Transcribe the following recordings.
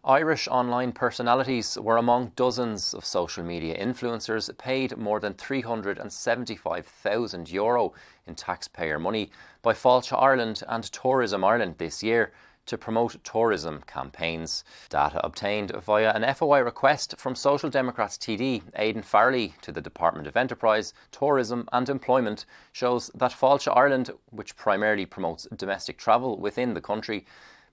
Irish online personalities were among dozens of social media influencers paid more than €375,000 in taxpayer money by Fáilte Ireland and Tourism Ireland this year to promote tourism campaigns. Data obtained via an FOI request from Social Democrats TD Aidan Farrelly to the Department of Enterprise, Tourism and Employment shows that Fáilte Ireland, which primarily promotes domestic travel within the country,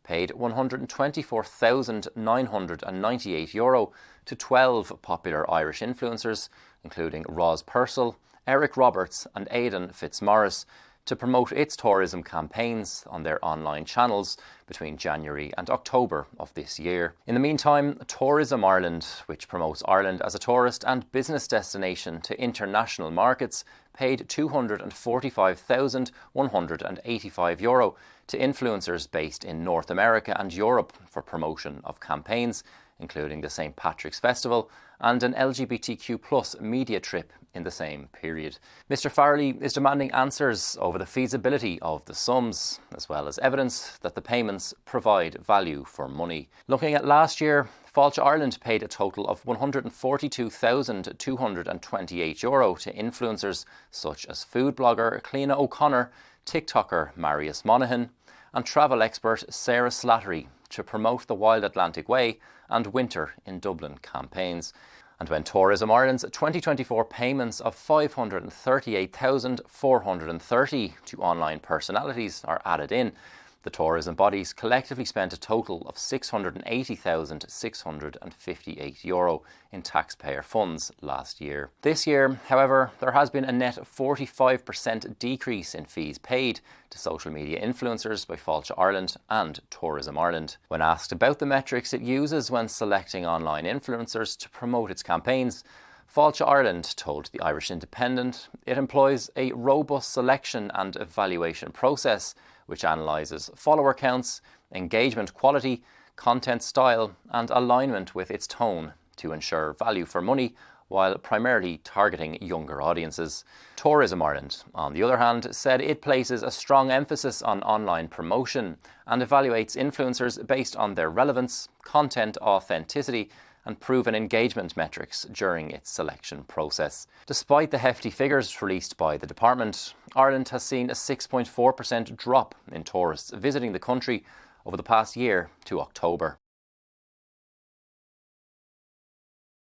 paid €124,998 to 12 popular Irish influencers, including Roz Purcell, Eric Roberts and Aidan Fitzmaurice, to promote its tourism campaigns on their online channels between January and October of this year. In the meantime, Tourism Ireland, which promotes Ireland as a tourist and business destination to international markets, paid €245,185 to influencers based in North America and Europe for promotion of campaigns, including the St. Patrick's Festival and an LGBTQ+ media trip in the same period. Mr. Farrelly is demanding answers over the feasibility of the sums, as well as evidence that the payments provide value for money. Looking at last year, Fáilte Ireland paid a total of €142,228 to influencers such as food blogger Cliona O'Connor, TikToker Marius Monaghan, and travel expert Sarah Slattery to promote the Wild Atlantic Way and Winter in Dublin campaigns. And when Tourism Ireland's 2024 payments of €538,430 to online personalities are added in, the tourism bodies collectively spent a total of €680,658 in taxpayer funds last year. This year, however, there has been a net 45% decrease in fees paid to social media influencers by Fáilte Ireland and Tourism Ireland. When asked about the metrics it uses when selecting online influencers to promote its campaigns, Fáilte Ireland told the Irish Independent it employs a robust selection and evaluation process which analyses follower counts, engagement quality, content style and alignment with its tone to ensure value for money while primarily targeting younger audiences. Tourism Ireland, on the other hand, said it places a strong emphasis on online promotion and evaluates influencers based on their relevance, content authenticity and proven engagement metrics during its selection process. Despite the hefty figures released by the department, Ireland has seen a 6.4% drop in tourists visiting the country over the past year to October.